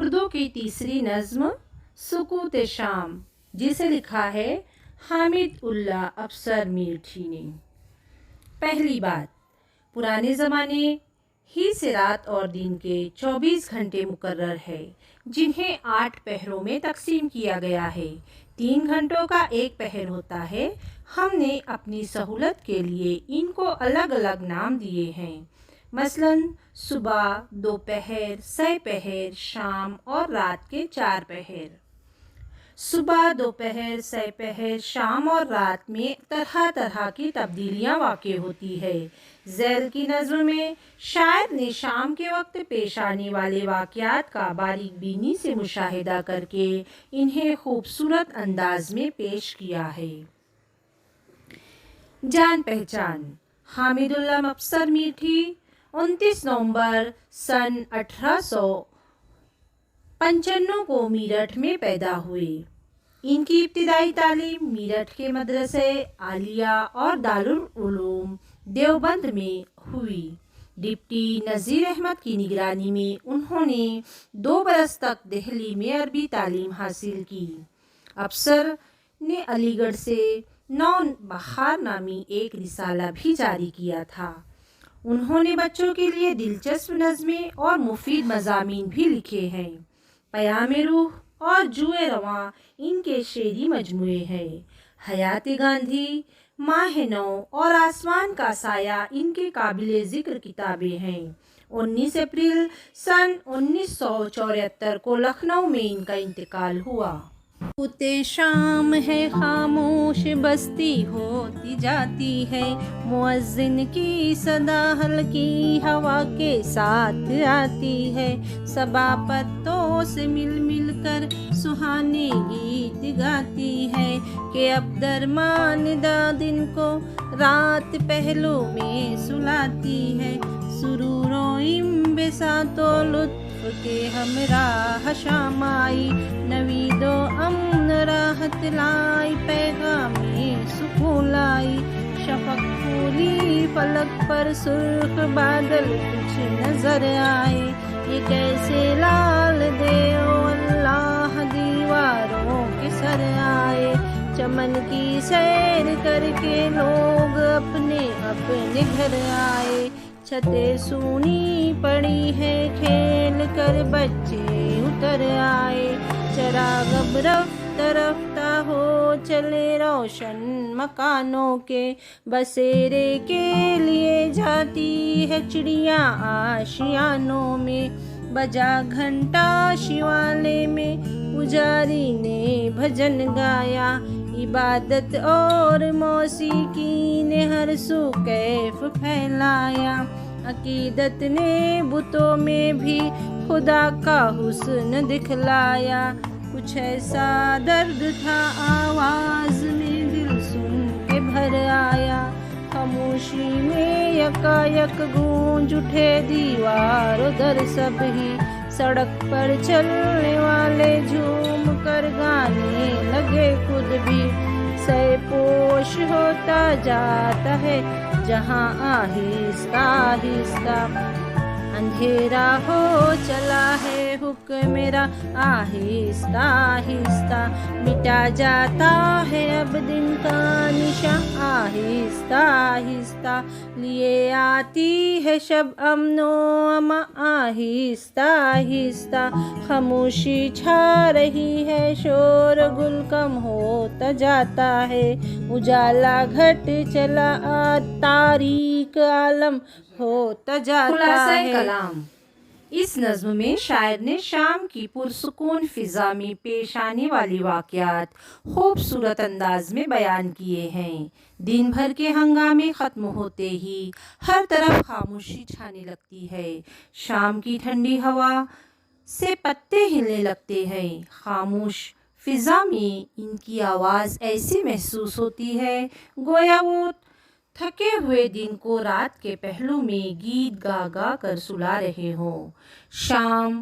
اردو کی تیسری نظم سکوت شام، جسے لکھا ہے حامد اللہ افسر میرٹھی نے۔ پہلی بات، پرانے زمانے ہی سے رات اور دن کے 24 گھنٹے مقرر ہے، جنہیں 8 پہروں میں تقسیم کیا گیا ہے۔ 3 گھنٹوں کا ایک پہر ہوتا ہے۔ ہم نے اپنی سہولت کے لیے ان کو الگ الگ نام دیے ہیں، مثلاً صبح، دوپہر، سہ پہر، شام اور رات کے 4 پہر۔ صبح، دوپہر، سہ پہر، شام اور رات میں طرح طرح کی تبدیلیاں واقع ہوتی ہے۔ ذیل کی نظم میں شاعر نے شام کے وقت پیش آنے والے واقعات کا باریک بینی سے مشاہدہ کر کے انہیں خوبصورت انداز میں پیش کیا ہے۔ جان پہچان: حامد اللہ افسر میرٹھی 29 نومبر سن 1895 کو میرٹھ میں پیدا ہوئے۔ ان کی ابتدائی تعلیم میرٹھ کے مدرسہ عالیہ اور دارالعلوم دیوبند میں ہوئی۔ ڈپٹی نذیر احمد کی نگرانی میں انہوں نے 2 برس تک دہلی میں عربی تعلیم حاصل کی۔ افسر نے علی گڑھ سے نو بہار نامی ایک رسالہ بھی جاری کیا تھا۔ انہوں نے بچوں کے لیے دلچسپ نظمیں اور مفید مضامین بھی لکھے ہیں۔ پیام روح اور جوئے رواں ان کے شعری مجموعے ہیں۔ حیات گاندھی، ماہ نو اور آسمان کا سایہ ان کے قابل ذکر کتابیں ہیں۔ 19 اپریل سن 1974 کو لکھنؤ میں ان کا انتقال ہوا۔ سکوت شام ہے، خاموش بستی ہوتی جاتی ہے، مؤذن کی صدا ہلکی ہوا کے ساتھ آتی ہے، صبا پتوں سے مل مل کر سہانے گیت گاتی ہے، کہ اب درمان دا دن کو رات پہلو میں سلاتی ہے، سرور و انبساط و لطف کے ہمراہ شام آئی، نوید و امن راحت لائی، پیغام سکون لائی، شفق پھولی فلک پر، سرخ بادل کچھ نظر آئے، یہ کیسے لال دے او اللہ دیواروں کے سر آئے، چمن کی سیر کر کے لوگ اپنے اپنے گھر آئے، چھتیں سونی پڑی ہے، کھیل کر بچے اتر آئے، چراغ اب رفتہ رفتہ ہو چلے، روشن مکانوں کے بسیرے کے لیے جاتی ہے چڑیاں آشیانوں میں، بجا گھنٹا شیوالے میں، پجاری نے بھجن گایا، عبادت اور موسیقی نے ہر سو کیف پھیلایا، عقیدت نے بتوں میں بھی خدا کا حسن دکھلایا، کچھ ایسا درد تھا آواز میں دل سن کے بھر آیا، خاموشی میں یکا یک گونج اٹھے دیوار و در سب ہی، سڑک پر چلنے والے جھوم کر گانے لگے خود بھی، سے پوش ہوتا جاتا ہے جہاں آہستہ آہستہ، اندھیرا ہو چلا ہے حکم میرا آہستہ آہستہ، مٹا جاتا ہے اب دن کا نشاں آہستہ آہستہ، لیے آتی ہے شب امن و امان آہستہ آہستہ، خاموشی چھا رہی ہے، شور گل کم ہوتا جاتا ہے، اجالا گھٹ چلا تاریک عالم ہوتا جاتا ہے۔ خلاصہ کلام: اس نظم میں شاعر نے شام کی پرسکون فضا میں پیش آنے والی واقعات خوبصورت انداز میں بیان کیے ہیں۔ دن بھر کے ہنگامے ختم ہوتے ہی ہر طرف خاموشی چھانے لگتی ہے، شام کی ٹھنڈی ہوا سے پتے ہلنے لگتے ہیں، خاموش فضا میں ان کی آواز ایسی محسوس ہوتی ہے گویا وہ تھکے ہوئے دن کو رات کے پہلو میں گیت گا گا کر سلا رہے ہوں۔ شام